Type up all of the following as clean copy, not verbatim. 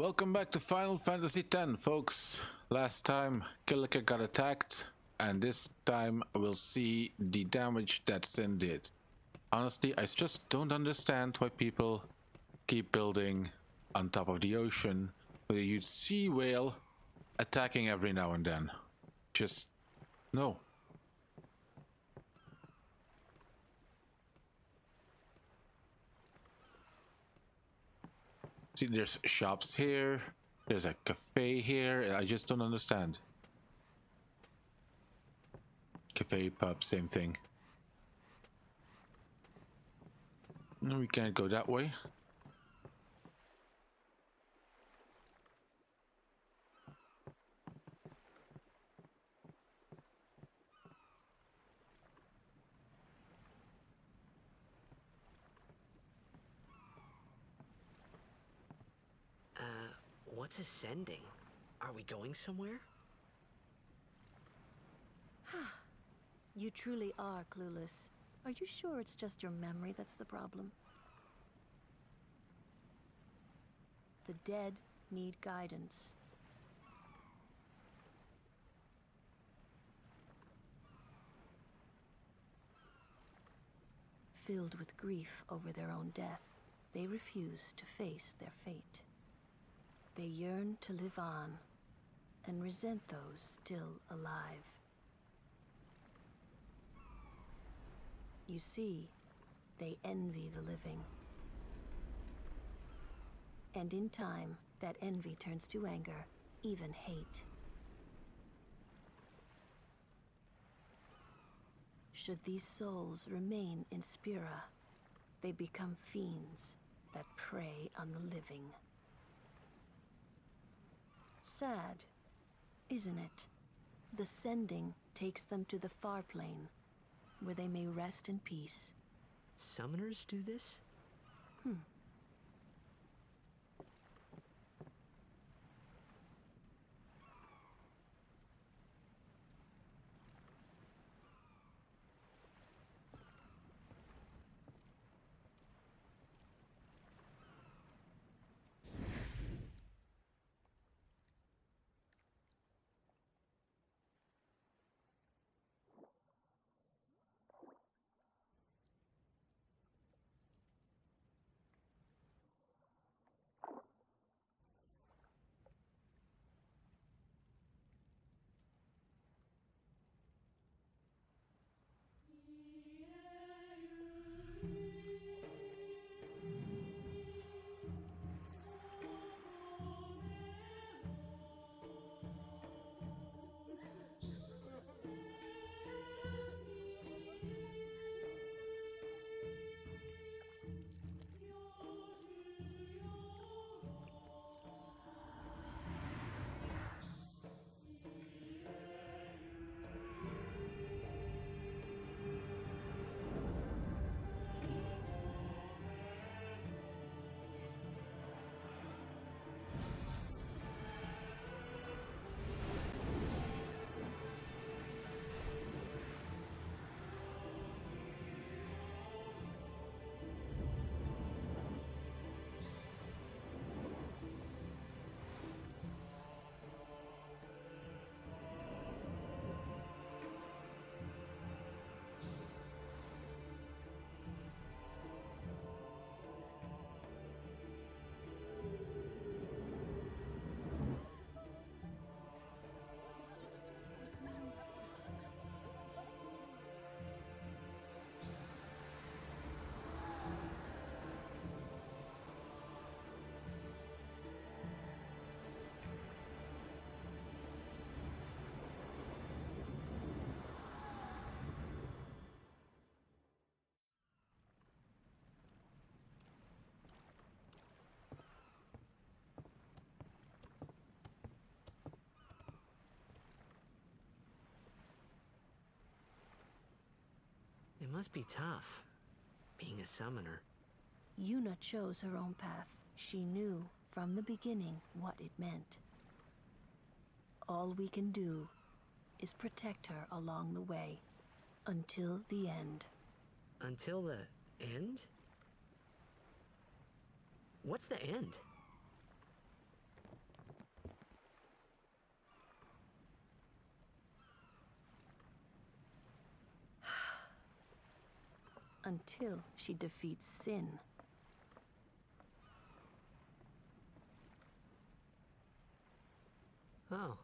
Welcome back to Final Fantasy X, folks. Last time Kilika got attacked, and this time we'll see the damage that Sin did. Honestly, I just don't understand why people keep building on top of the ocean with a huge sea whale attacking every now and then. Just no. See, there's shops here, there's a cafe here, I just don't understand. Cafe, pub, same thing. No, we can't go that way. What's ascending? Are we going somewhere? You truly are clueless. Are you sure it's just your memory that's the problem? The dead need guidance. Filled with grief over their own death, they refuse to face their fate. They yearn to live on and resent those still alive. You see, they envy the living. And in time, that envy turns to anger, even hate. Should these souls remain in Spira, they become fiends that prey on the living. Sad, isn't it? The sending takes them to the far plane, where they may rest in peace. Summoners do this? It must be tough, being a summoner. Yuna chose her own path. She knew from the beginning what it meant. All we can do is protect her along the way, until the end. Until the end? What's the end? until she defeats Sin. Oh.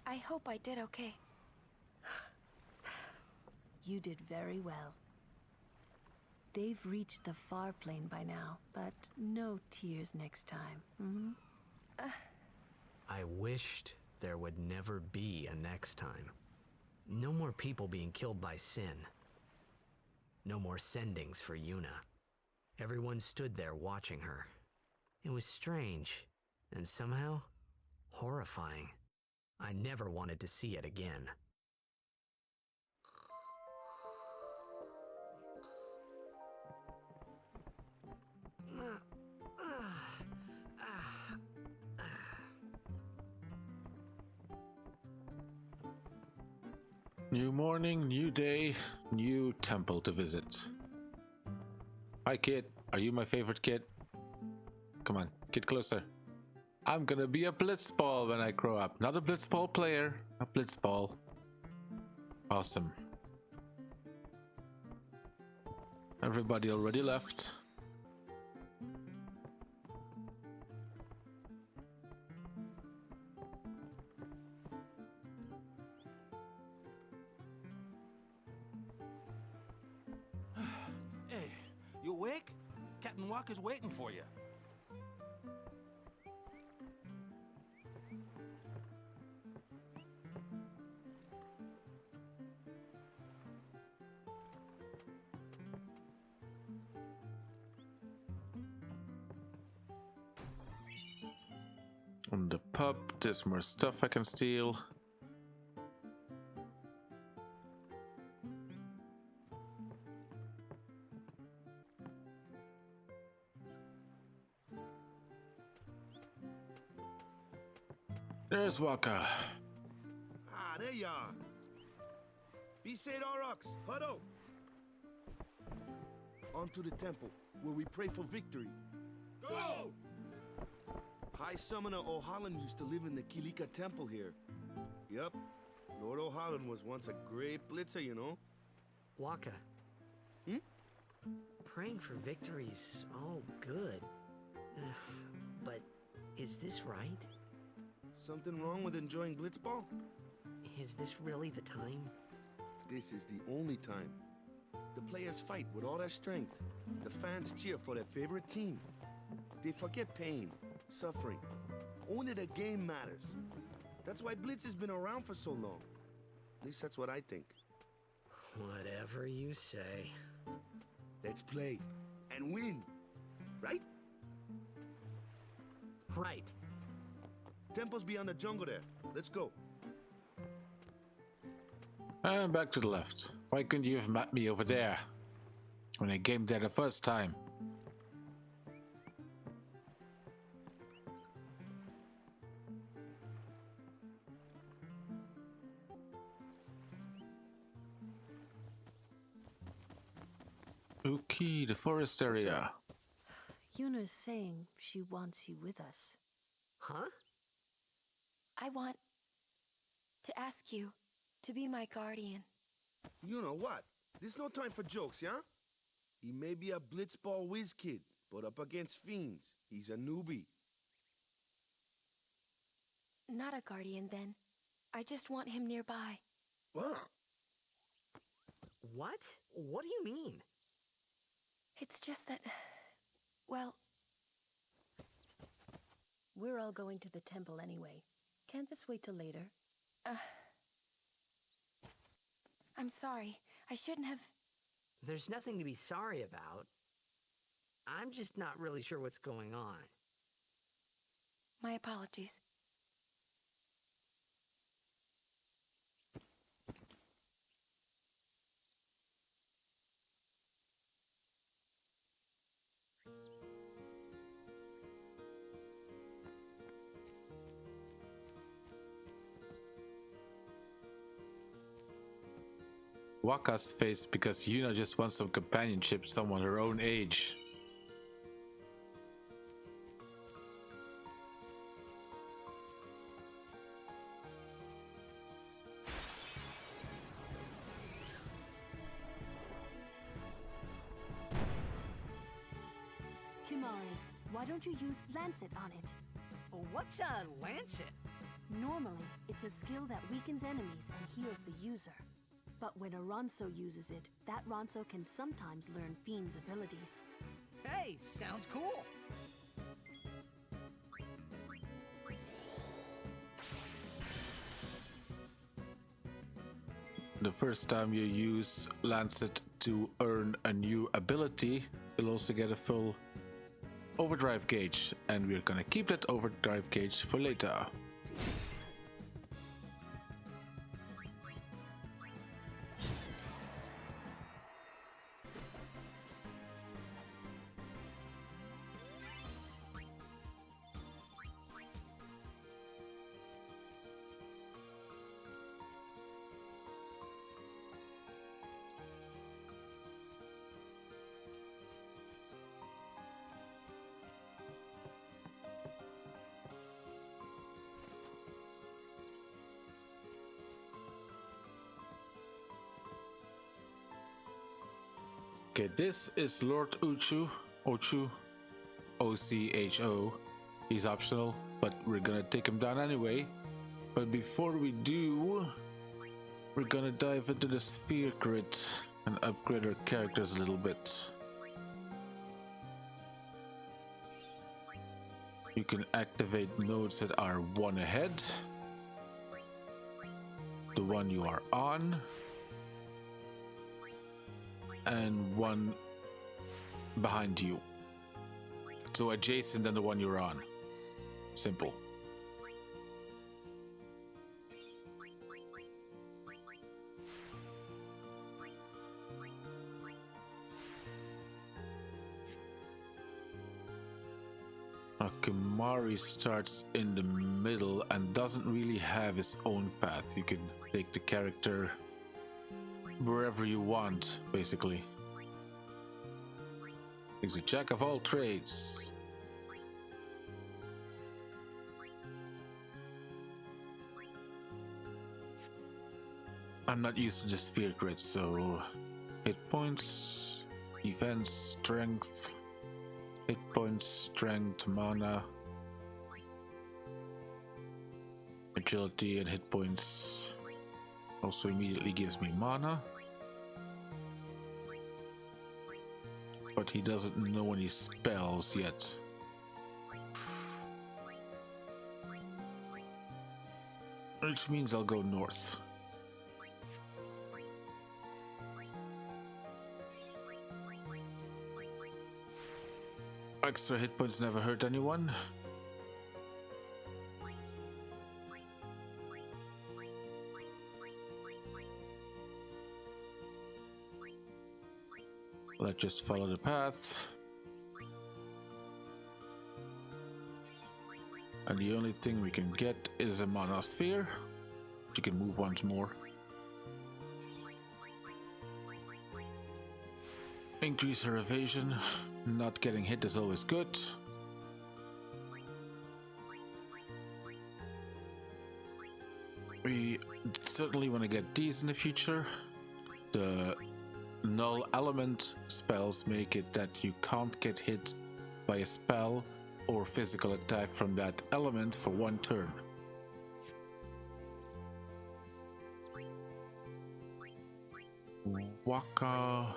I hope I did okay. You did very well. They've reached the far plane by now, but no tears next time. I wished there would never be a next time. No more people being killed by Sin. No more sendings for Yuna. Everyone stood there watching her. It was strange, and somehow horrifying. I never wanted to see it again. New morning, new day, new temple to visit. Hi kid, are you my favorite kid? Come on, get closer. I'm gonna be a blitzball when I grow up. Not a blitzball player, a blitzball. Awesome. Everybody already left. Hey, you awake? Captain Walker's waiting for you. On the pub, there's more stuff I can steal. There's Waka. Ah, there you are. Be said Aurochs, huddle. On to the temple, where we pray for victory. Go! High Summoner O'Holland used to live in the Kilika temple here. Yep, Lord O'Holland was once a great blitzer, you know. Waka. Hmm? Praying for victory's all good. But is this right? Something wrong with enjoying blitzball? Is this really the time? This is the only time. The players fight with all their strength. The fans cheer for their favorite team. They forget pain, suffering. Only the game matters. That's why Blitz has been around for so long. At least that's what I think. Whatever you say. Let's play and win, right? Right. Temple's beyond the jungle there. Let's go. And back to the left. Why couldn't you have met me over there when I came there the first time? Okay, the forest area. Yuna's saying she wants you with us. Huh? I want to ask you to be my guardian. You know what? There's no time for jokes, yeah? He may be a blitzball whiz kid, but up against fiends, he's a newbie. Not a guardian, then. I just want him nearby. What? What? What do you mean? It's just that... Well, We're all going to the temple anyway. Can't this wait till later? I'm sorry. I shouldn't have... There's nothing to be sorry about. I'm just not really sure what's going on. My apologies. Waka's face because Yuna just wants some companionship, someone her own age. Why don't you use Lancet on it? What's a lancet? Normally, it's a skill that weakens enemies and heals the user. But when a Ronso uses it, that Ronso can sometimes learn Fiend's abilities. Hey, sounds cool. The first time you use Lancet to earn a new ability, you'll also get a full overdrive gauge, and we're gonna keep that overdrive gauge for later. Okay, this is Lord Ochu, Ochu, O-C-H-O. He's optional, but we're gonna take him down anyway. But before we do, we're gonna dive into the sphere grid and upgrade our characters a little bit. You can activate nodes that are one ahead, the one you are on, and one behind you. So adjacent than the one you're on. Simple. Kimari starts in the middle and doesn't really have his own path. You can take the character wherever you want, basically. He's a jack of all trades. I'm not used to the sphere grid, so hit points, defense, strength, hit points, strength, mana, agility, and hit points. Also immediately gives me mana. But he doesn't know any spells yet. Which means I'll go north. Extra hit points never hurt anyone. Let's just follow the path. And the only thing we can get is a mana sphere. You can move once more. Increase her evasion. Not getting hit is always good. We certainly want to get these in the future. The null element spells make it that you can't get hit by a spell or physical attack from that element for one turn. Waka.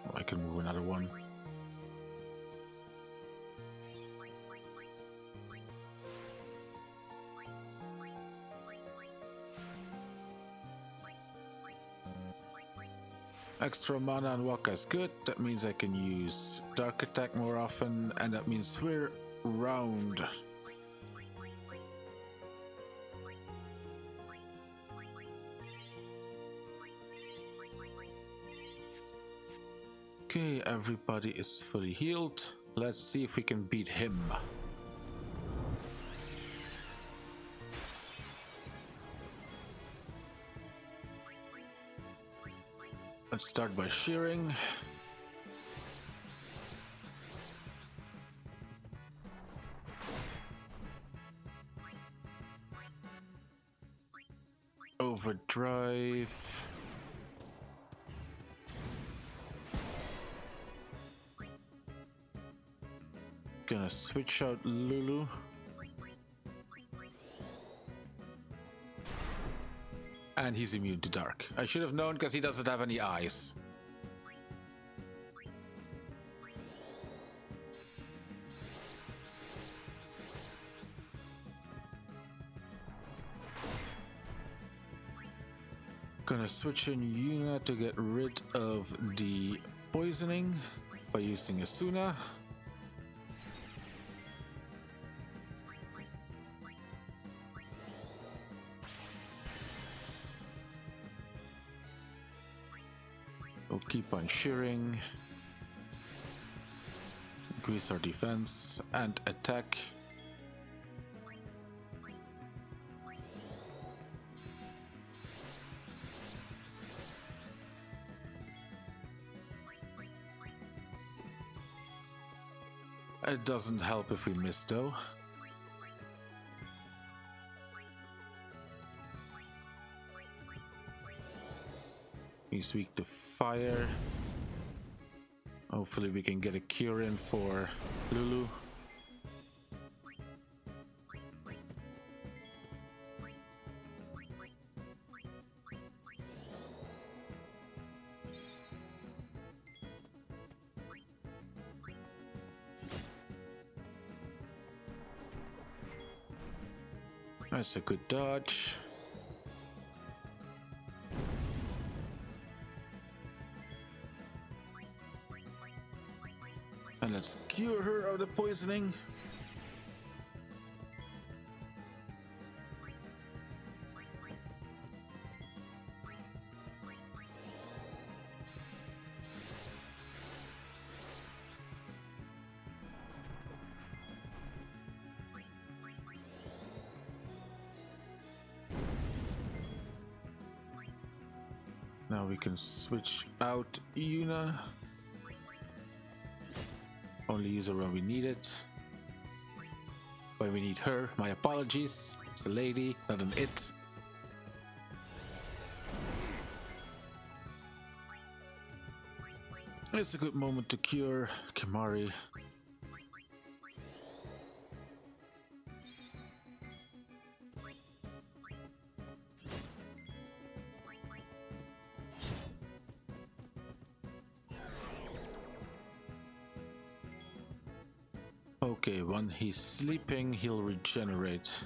Oh, I can move another one. Extra mana on Waka is good. That means I can use Dark Attack more often, and that means we're round. Okay, everybody is fully healed. Let's see if we can beat him. Let's start by shearing. Overdrive. Gonna switch out Lulu. And he's immune to dark. I should have known because he doesn't have any eyes. Gonna switch in Yuna to get rid of the poisoning by using Asuna. We'll keep on shearing. Increase our defense and attack. It doesn't help if we miss though. He's weak to fire. Hopefully we can get a cure in for Lulu. That's a good dodge. And let's cure her of the poisoning. Now we can switch out Yuna. Only use her when we need it. When we need her, my apologies. It's a lady, not an it. It's a good moment to cure Kimari. Okay, when he's sleeping, he'll regenerate.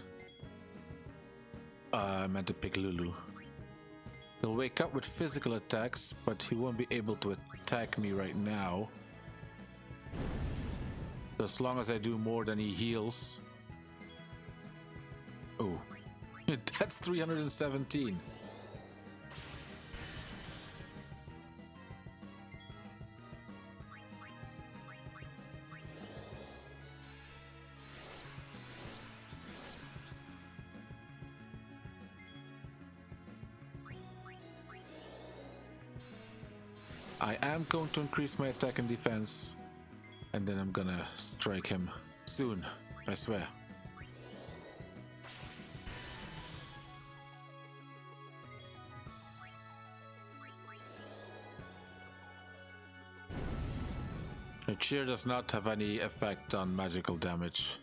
I meant to pick Lulu. He'll wake up with physical attacks, but he won't be able to attack me right now. As long as I do more than he heals. Oh, that's 317. I am going to increase my attack and defense, and then I'm gonna strike him soon, I swear. The cheer does not have any effect on magical damage.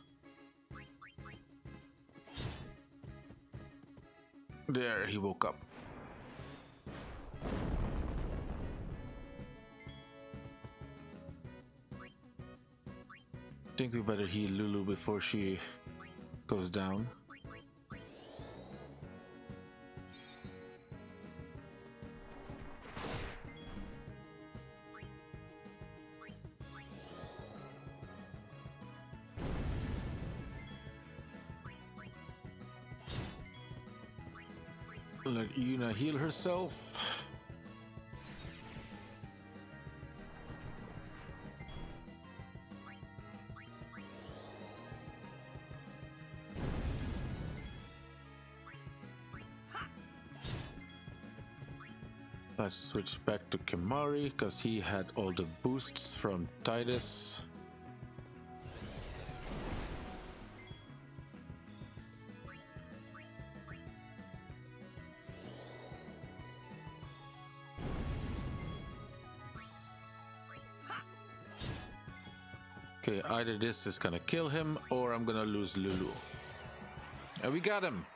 There, he woke up. I think we better heal Lulu before she goes down. Let Yuna heal herself. Let's switch back to Kimari because he had all the boosts from Titus. Okay, either this is gonna kill him or I'm gonna lose Lulu. And we got him!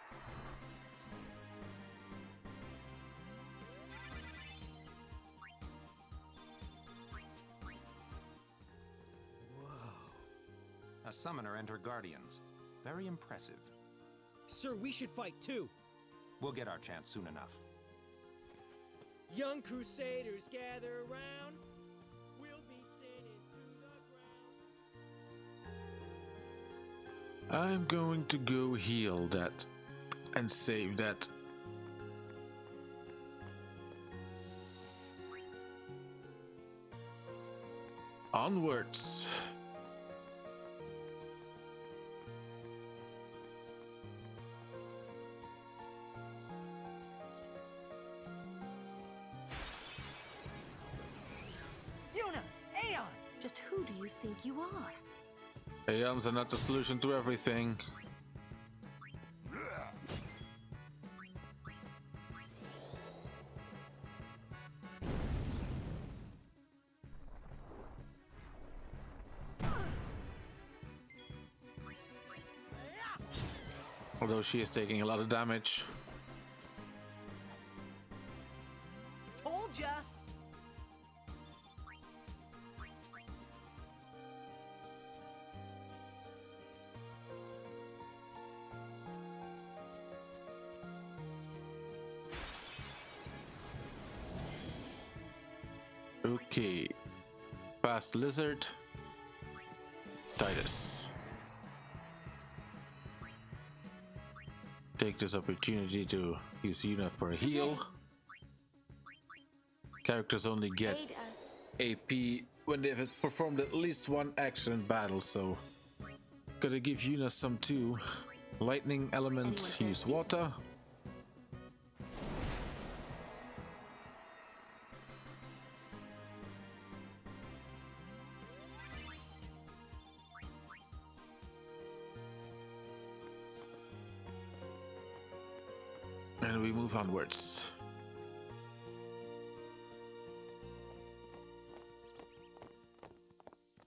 A summoner and her guardians. Very impressive. Sir, we should fight too. We'll get our chance soon enough. Young crusaders gather around. We'll beat sin into the ground. I'm going to go heal that and save that. Onwards. Yuna! Aeon! Just who do you think you are? Aeons are not the solution to everything. Although she is taking a lot of damage. Told ya! Okay. Fast lizard. Titus. Take this opportunity to use Yuna for a heal. Characters only get Aid us. AP when they've performed at least one action in battle, so gotta give Yuna some too. Lightning element, use water. And we move onwards.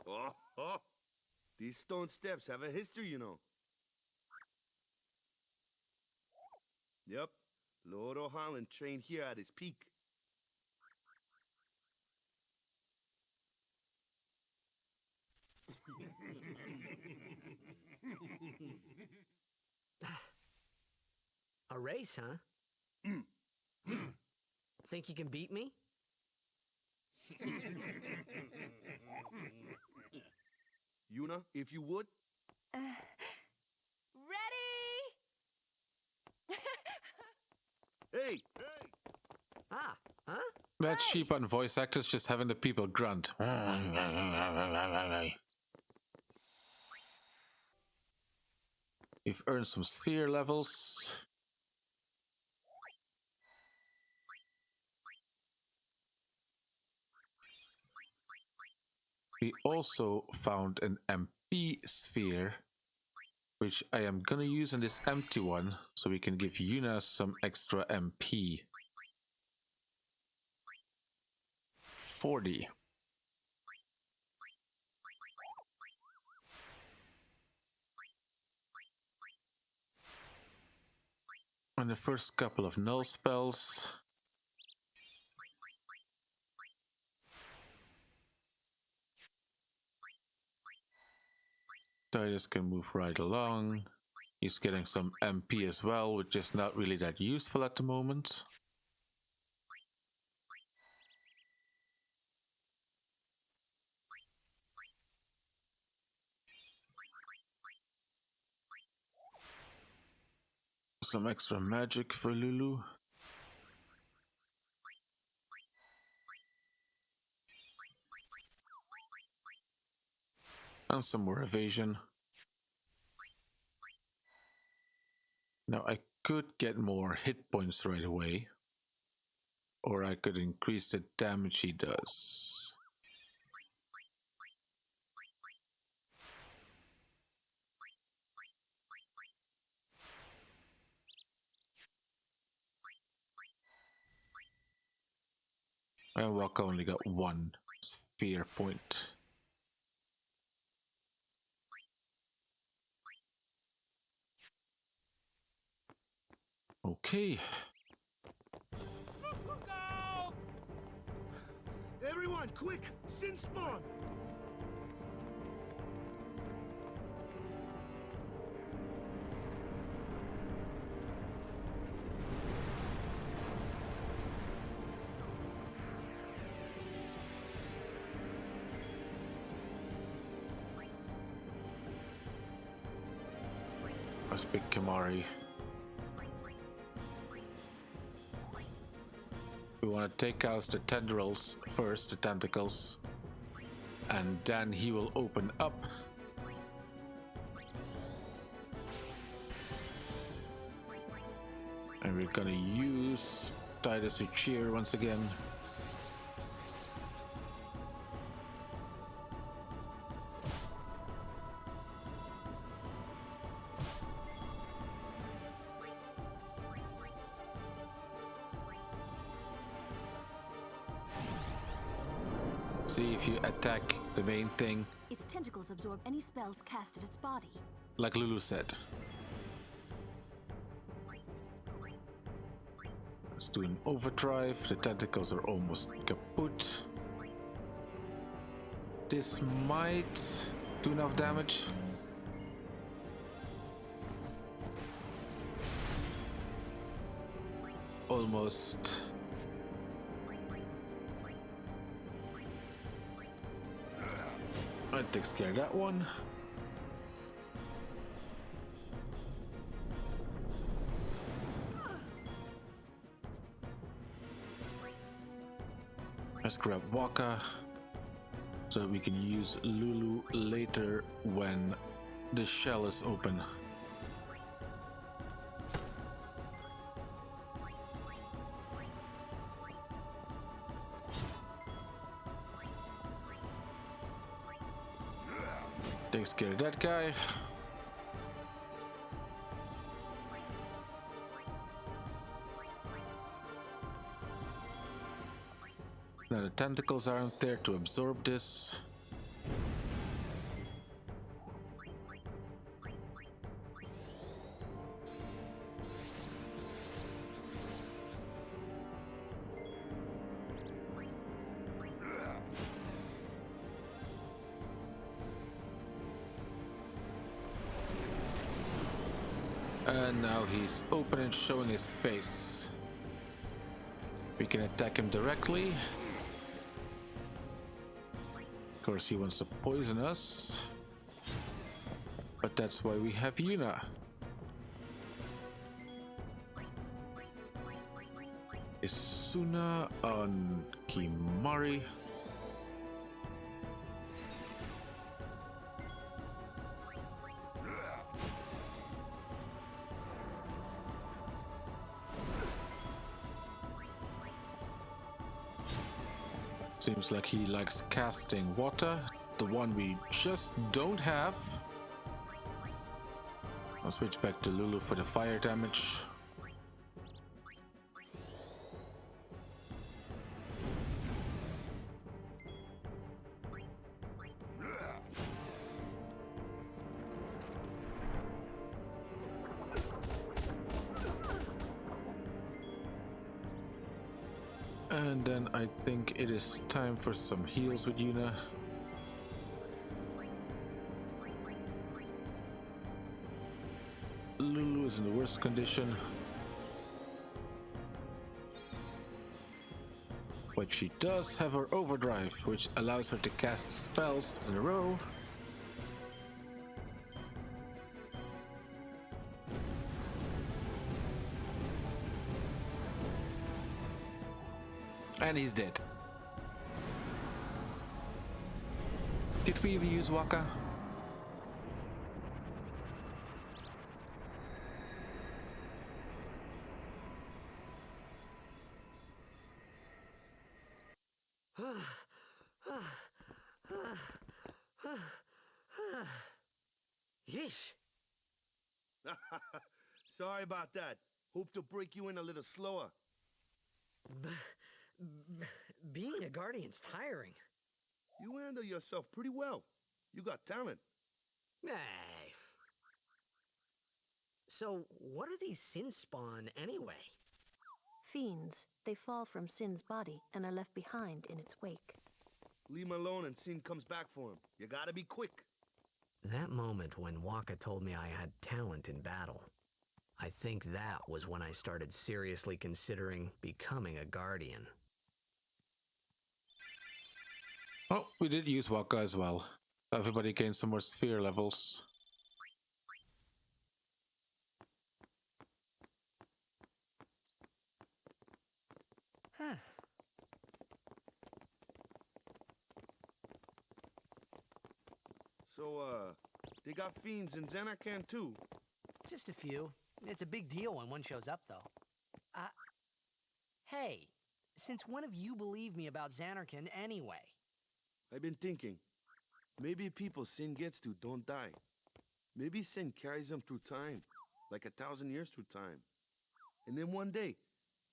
Oh, oh. These stone steps have a history, you know. Yep. Lord O'Holland trained here at his peak. A race, huh? Think you can beat me? Yuna, if you would. Ready? Hey! Ah, huh? That sheep on voice actors just having the people grunt. We've earned some sphere levels. We also found an MP sphere, which I am gonna use on this empty one, so we can give Yuna some extra MP. 40. And the first couple of null spells. Titus can move right along. He's getting some MP as well, which is not really that useful at the moment. Some extra magic for Lulu. And some more evasion. Now I could get more hit points right away. Or I could increase the damage he does. And Waka only got one sphere point. Okay. Go! Everyone, quick! Sinspawn! Let's pick Kimari. We want to take out the tendrils first, the tentacles, and then he will open up. And we're gonna use Titus to cheer once again. See if you attack the main thing, Its tentacles absorb any spells cast at its body. like Lulu said. Let's do an overdrive. The tentacles are almost kaput. This might do enough damage. Almost. That takes care of that one. Let's grab Waka so that we can use Lulu later when the shell is open. Takes care of that guy. Now the tentacles aren't there to absorb this. And now he's open and showing his face. We can attack him directly. Of course, he wants to poison us. But that's why we have Yuna. Isuna on Kimari. Seems like he likes casting water, the one we just don't have. I'll switch back to Lulu for the fire damage. And then I think it is time for some heals with Yuna. Lulu is in the worst condition. But she does have her overdrive, which allows her to cast spells in a row. And he's dead. Did we even use Waka? Yeesh. Sorry about that. Hope to break you in a little slower. Being a guardian's tiring. You handle yourself pretty well. You got talent. Hey. So, what are these Sinspawn anyway? Fiends, they fall from Sin's body and are left behind in its wake. Leave him alone and Sin comes back for him. You gotta be quick. That moment when Waka told me I had talent in battle, I think that was when I started seriously considering becoming a guardian. Oh, we did use Waka as well. Everybody gained some more sphere levels. Huh. So, they got fiends in Xanarkand too. Just a few. It's a big deal when one shows up, though. Hey, since when have you believed me about Xanarkand anyway? I've been thinking. Maybe people Sin gets to don't die. Maybe Sin carries them through time. Like 1,000 years through time. And then one day,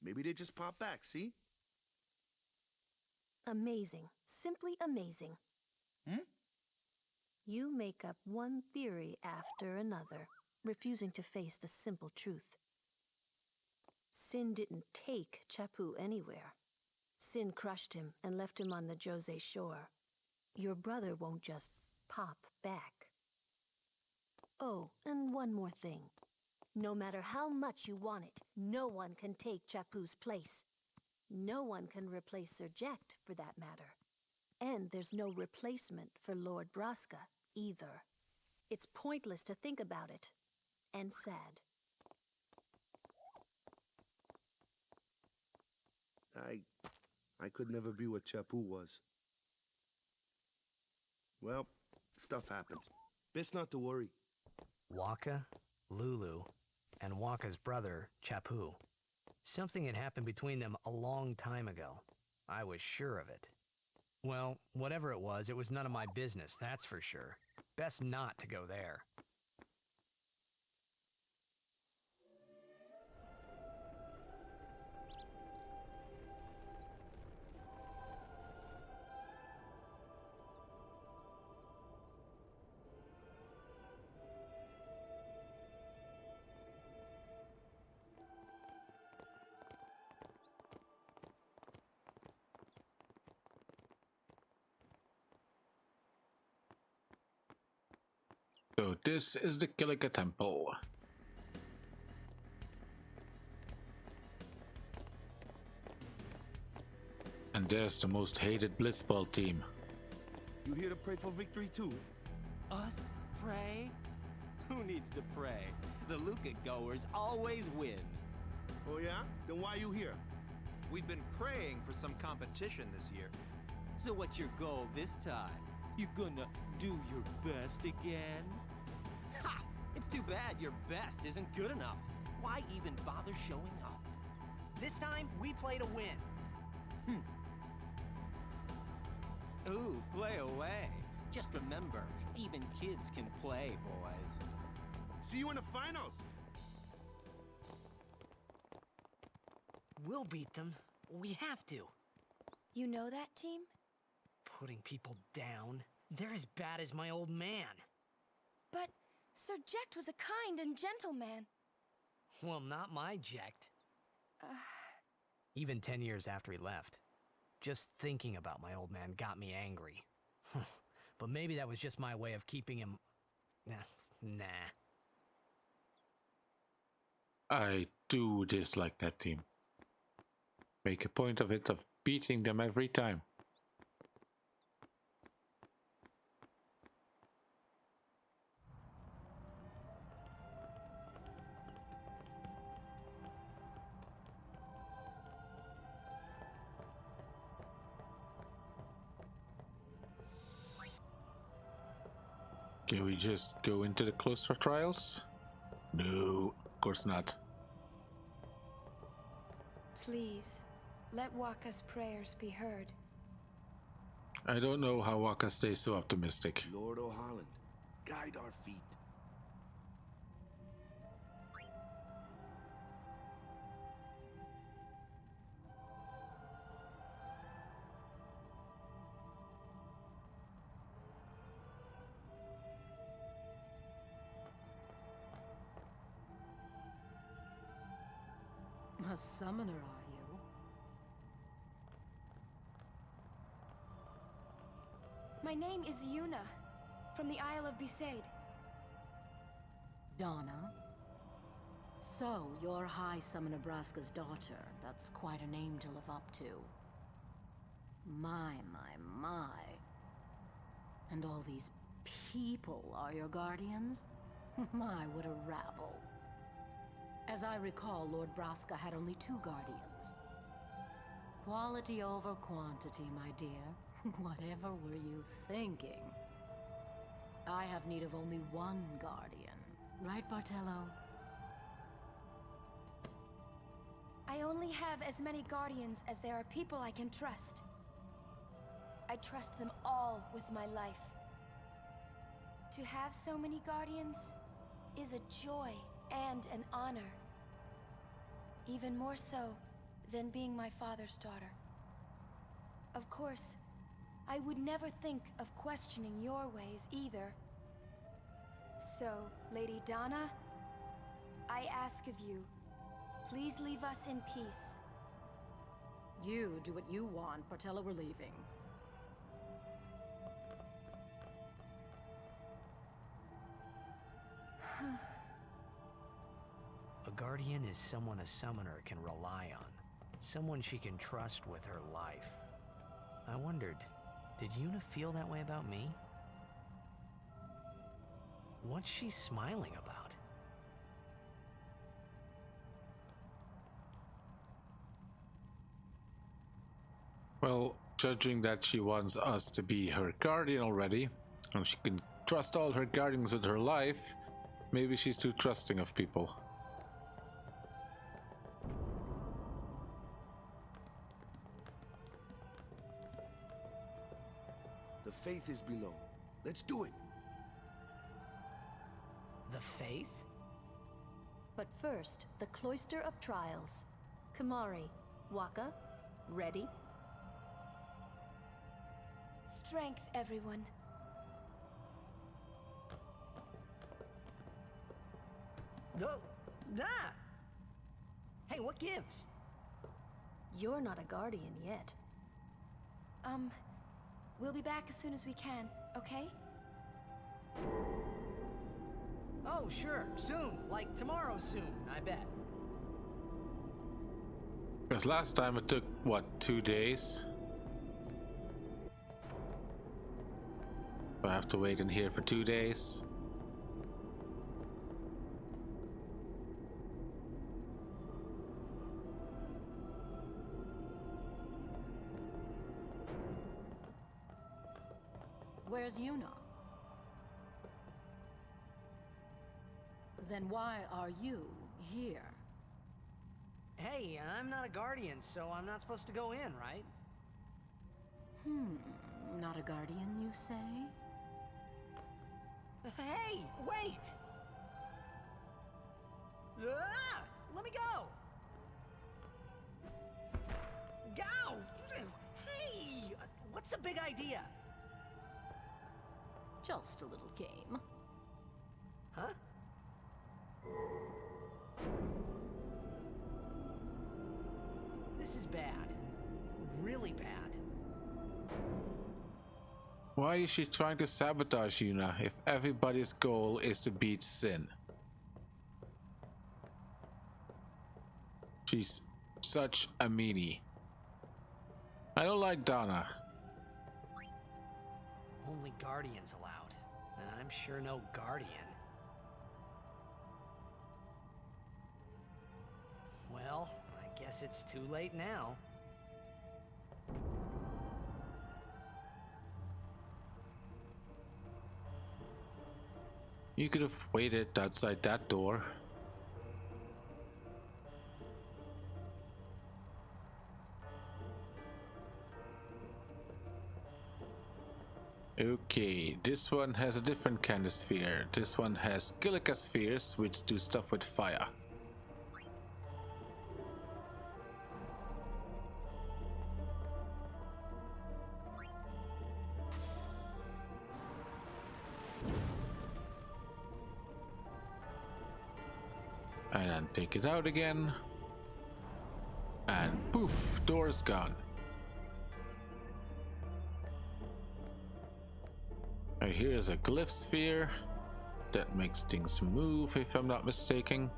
maybe they just pop back, see? Amazing. Simply amazing. You make up one theory after another, refusing to face the simple truth. Sin didn't take Chapu anywhere. Sin crushed him and left him on the Jose shore. Your brother won't just pop back. Oh, and one more thing. No matter how much you want it, no one can take Chapu's place. No one can replace Serject, for that matter. And there's no replacement for Lord Braska, either. It's pointless to think about it. And sad. I could never be what Chapu was. Well, stuff happens. Best not to worry. Waka, Lulu, and Waka's brother, Chapu. Something had happened between them a long time ago. I was sure of it. Well, whatever it was none of my business, that's for sure. Best not to go there. So this is the Kilika Temple. And there's the most hated Blitzball team. You here to pray for victory too? Us? Pray? Who needs to pray? The Luca goers always win. Oh yeah? Then why you here? We've been praying for some competition this year. So what's your goal this time? You gonna do your best again? Ha! It's too bad your best isn't good enough. Why even bother showing up? This time, we play to win. Ooh, play away. Just remember, even kids can play, boys. See you in the finals! We'll beat them. We have to. You know that team? Putting people down. They're as bad as my old man. But Serject was a kind and gentle man. Well, not my Ject. Even 10 years after he left. Just thinking about my old man got me angry. But maybe that was just my way of keeping him... Nah. I do dislike that team. Make a point of it of beating them every time. Can we just go into the Cloister of Trials? No, of course not. Please, let Waka's prayers be heard. I don't know how Waka stays so optimistic. Lord O'Holland, guide our feet. A summoner, are you? My name is Yuna, from the Isle of Besaid. Donna? So, you're High Summoner Braska's daughter. That's quite a name to live up to. My. And all these people are your guardians? My, what a rabble. As I recall, Lord Braska had only 2 guardians. Quality over quantity, my dear. Whatever were you thinking? I have need of only 1 guardian. Right, Bartello? I only have as many guardians as there are people I can trust. I trust them all with my life. To have so many guardians is a joy and an honor. Even more so than being my father's daughter. Of course, I would never think of questioning your ways either. So, Lady Donna, I ask of you, please leave us in peace. You do what you want, Bartello, we're leaving. A guardian is someone a summoner can rely on. Someone she can trust with her life. I wondered, did Yuna feel that way about me? What's she smiling about? Well, judging that she wants us to be her guardian already, and she can trust all her guardians with her life, maybe she's too trusting of people. The faith is below. Let's do it. The faith? But first, the Cloister of Trials. Kamari, Waka, ready? Strength, everyone. No. Ah! Hey, what gives? You're not a guardian yet. We'll be back as soon as we can, okay? Oh, sure. Soon. Like tomorrow soon, I bet. Because last time it took, what, 2 days? I have to wait in here for 2 days. Where's Yuna? Then why are you here? Hey, I'm not a guardian, so I'm not supposed to go in, right? Not a guardian, you say? Hey, wait! Ah! Let me go! Go! Hey! What's the big idea? Just a little game. Huh? This is bad. Really bad. Why is she trying to sabotage Yuna if everybody's goal is to beat Sin? She's such a meanie. I don't like Donna. Only guardians allowed. And I'm sure no guardian. Well, I guess it's too late now. You could have waited outside that door. Okay, this one has a different kind of sphere. This one has Kilika spheres, which do stuff with fire. And then take it out again. And poof, door's gone. Here's a glyph sphere that makes things move, if I'm not mistaken.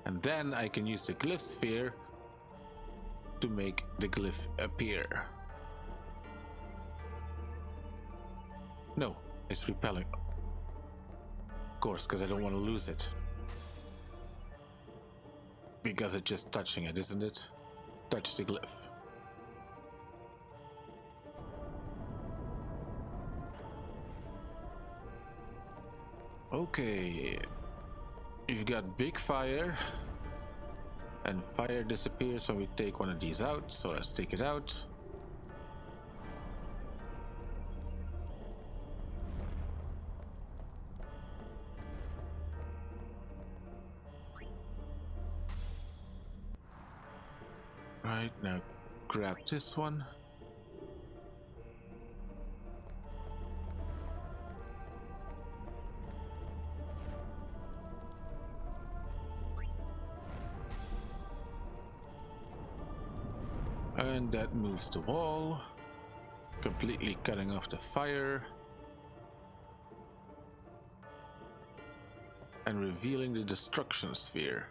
And then I can use the glyph sphere to make the glyph appear. No, it's repelling. Of course, because I don't want to lose it. Because it's just touching it, isn't it? Touch the glyph. Okay. You've got big fire, and fire disappears when we take one of these out, so let's take it out. Right, now grab this one. And that moves the wall, completely cutting off the fire and revealing the destruction sphere.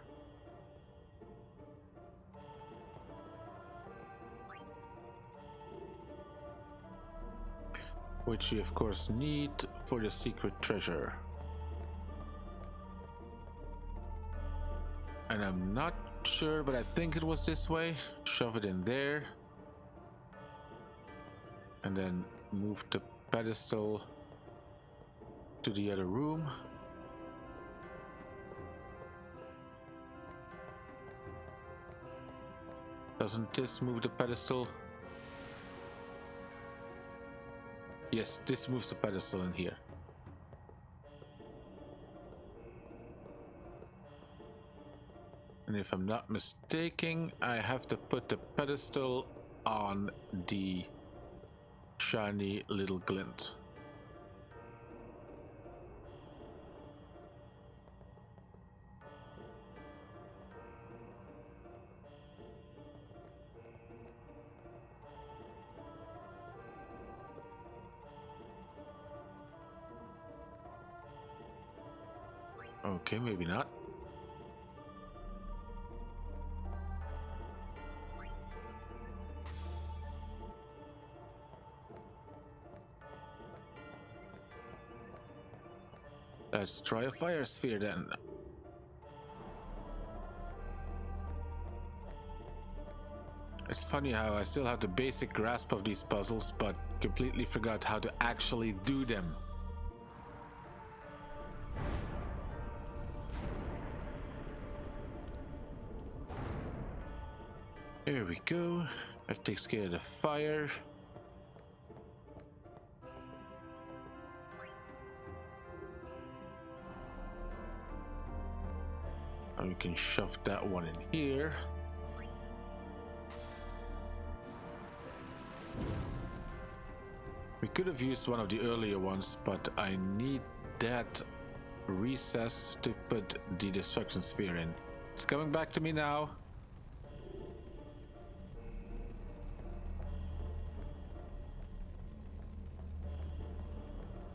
Which we of course need for the secret treasure. And I'm not sure, but I think it was this way. Shove it in there. And then move the pedestal to the other room. Doesn't this move the pedestal? Yes, this moves the pedestal in here. And if I'm not mistaken, I have to put the pedestal on the shiny little glint. Okay, maybe not. Let's try a fire sphere then. It's funny how I still have the basic grasp of these puzzles, but completely forgot how to actually do them. Here we go. That takes care of the fire. And we can shove that one in here. We could have used one of the earlier ones, but I need that recess to put the destruction sphere in. It's coming back to me now.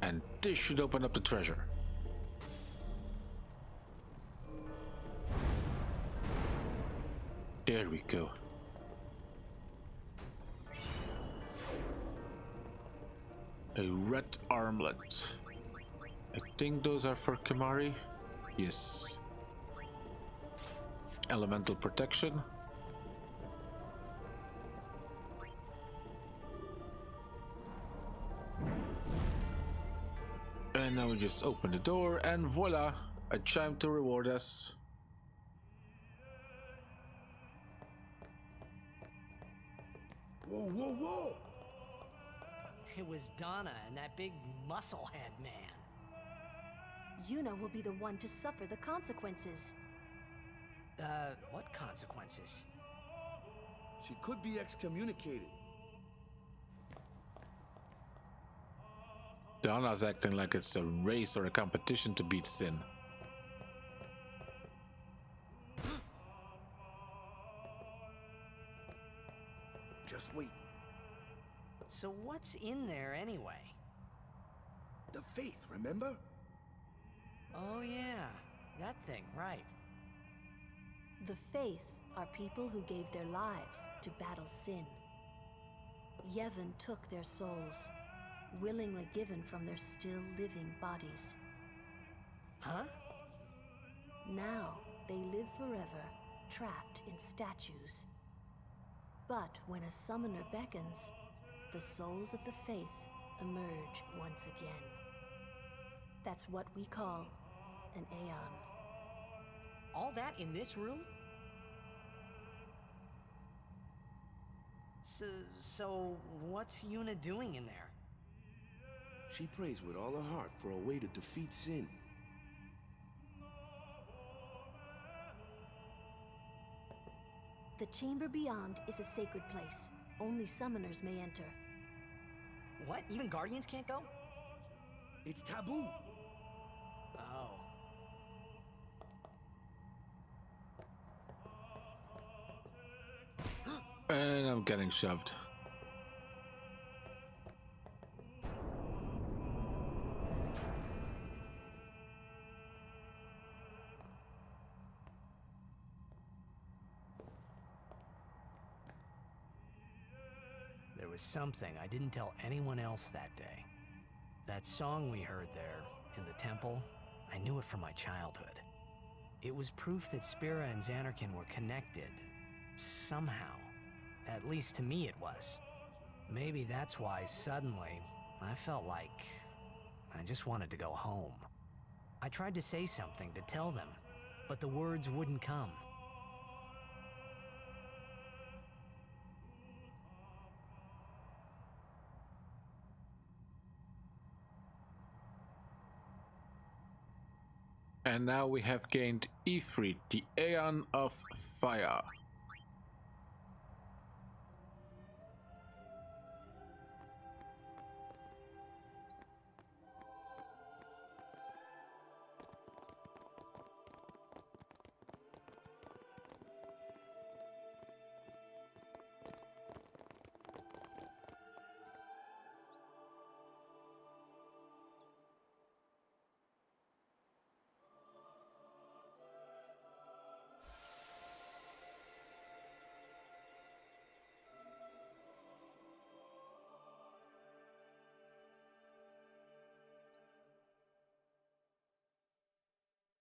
And this should open up the treasure. There we go. A red armlet. I think those are for Kimari. Yes. Elemental protection. And now we just open the door and voila! A chime to reward us. Whoa, whoa, whoa! It was Donna and that big musclehead man. Yuna will be the one to suffer the consequences. What consequences? She could be excommunicated. Donna's acting like it's a race or a competition to beat Sin. Just wait. So what's in there anyway? The faith, remember? Oh yeah, that thing, right. The Faith are people who gave their lives to battle sin. Yevon took their souls, willingly given from their still living bodies. Huh? Now they live forever, trapped in statues. But when a summoner beckons, the souls of the Faith emerge once again. That's what we call an Aeon. All that in this room? So what's Yuna doing in there? She prays with all her heart for a way to defeat sin. The chamber beyond is a sacred place. Only summoners may enter. What? Even Guardians can't go? It's taboo. Oh. And I'm getting shoved. There was something I didn't tell anyone else that day. That song we heard there, in the temple, I knew it from my childhood. It was proof that Spira and Xanarkin were connected. Somehow. At least to me it was. Maybe that's why suddenly I felt like I just wanted to go home. I tried to say something to tell them, but the words wouldn't come. And now we have gained Ifrit, the Aeon of Fire.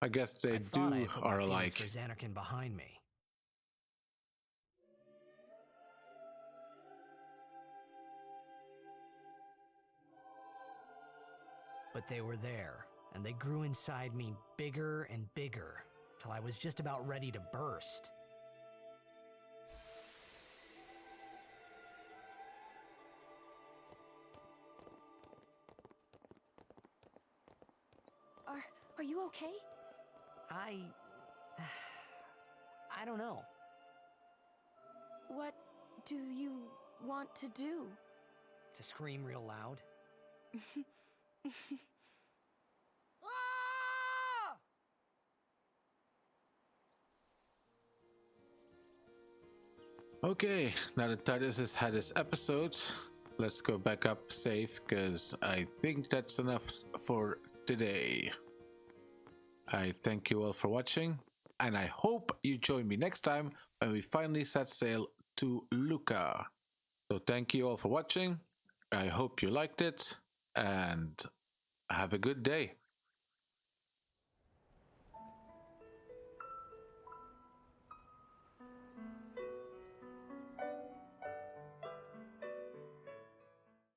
I guess they I thought I do had put my are feelings alike. for Xanarkin behind me. But they were there, and they grew inside me bigger and bigger, till I was just about ready to burst. Are you okay? I don't know. What do you want to do? To scream real loud. Okay, now that Titus has had his episode, let's go back up safe, because I think that's enough for today. I thank you all for watching, and I hope you join me next time when we finally set sail to Luca. So thank you all for watching, I hope you liked it, and have a good day.